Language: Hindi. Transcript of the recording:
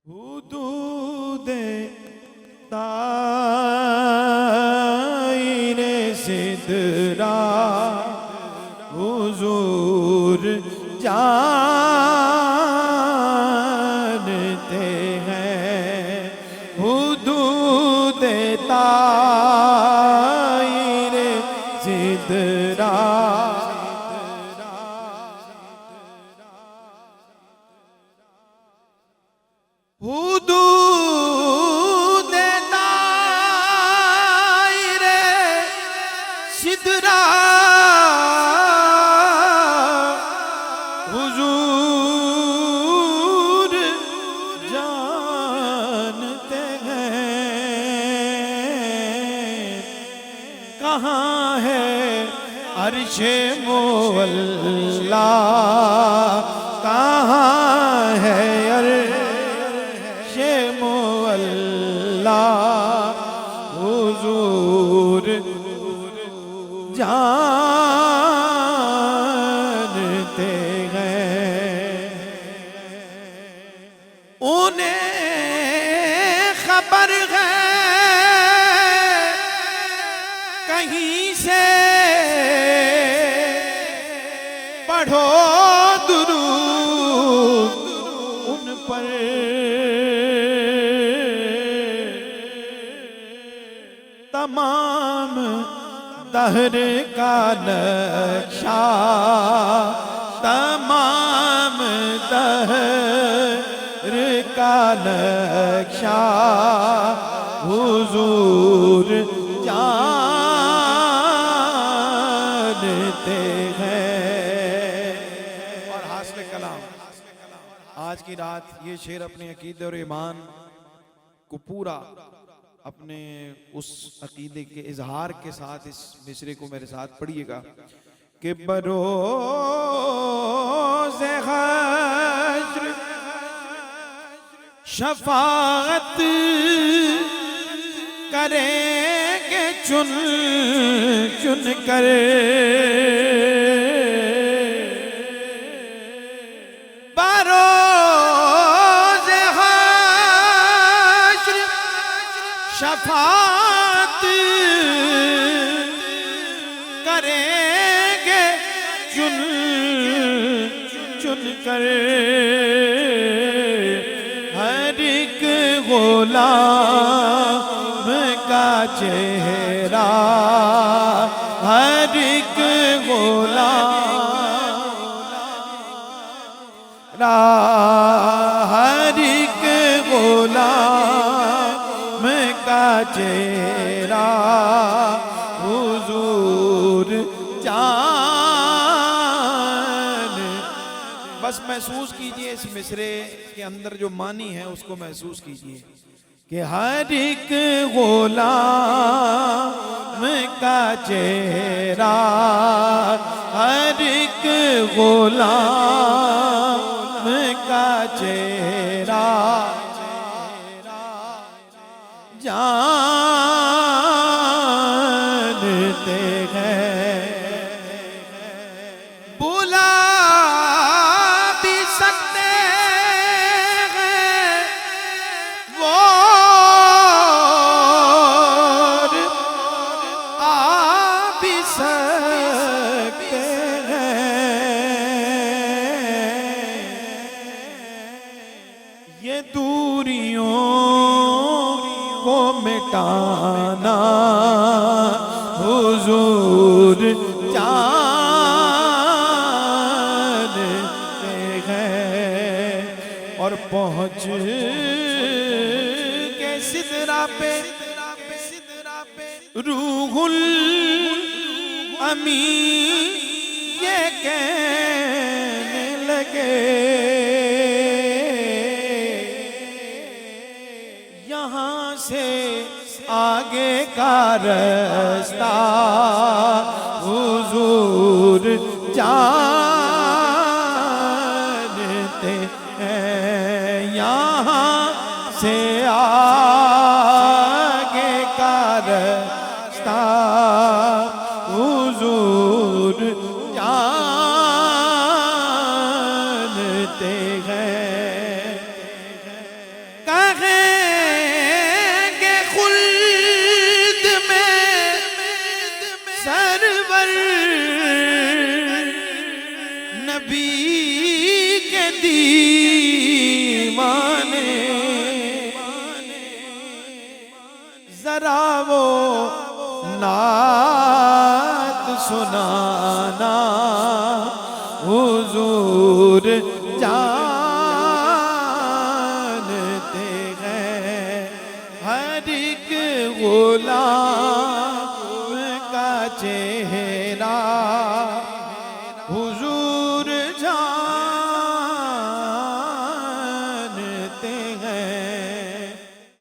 हुदूदे ताईरे सिदरा हुजूर जानते हैं। हुदूदे ताईरे सिदरा हुदूद ताईरे सिदरा हुजूर जानते हैं। कहाँ है अर्शे मुअल्ला, कहाँ है अर्शे मुअल्ला, हुजूर जानते हैं। उन्हें खबर है कहीं से, पढ़ो दुरूद उन पर। तमाम दहर का नक्शा, तमाम दहर का नक्शा हुजूर जानते हैं। और हासिल कलाम आज की रात ये शेर अपने अकीदे और ईमान को पूरा अपने उस अकीदे के इजहार के साथ इस मिसरे को मेरे साथ पढ़िएगा कि बरोज़े हश्र शफाअत करेंगे चुन चुन कर। शफाअत करेंगे चुन चुन कर। हर एक गुलाम का चेहरा, हर एक गुलाम, हर एक गुलाम का चेहरा हुजूर जान। बस महसूस कीजिए इस मिसरे के अंदर जो मानी है उसको महसूस कीजिए कि हर एक गुलाम का चेहरा, हर एक गुलाम का चेहरा जानते हैं। बुला भी सकते हैं वो, आ भी सकते हैं। ये दूरियों को मिटाना हुजूर जानते हैं। और पहुँच के सिदरा पे रूहुल अमीन ये कहने लगे, यहाँ से आगे का रास्ता हुजूर जानते हैं। यहाँ से आगे का रास्ता हुजूर जानते हैं। कहेंगे खुल्द में सरवर नबी के दीवाने, जरा वो नात सुनाना हुजूर जानते हैं हर एक गुलाम का चेहरा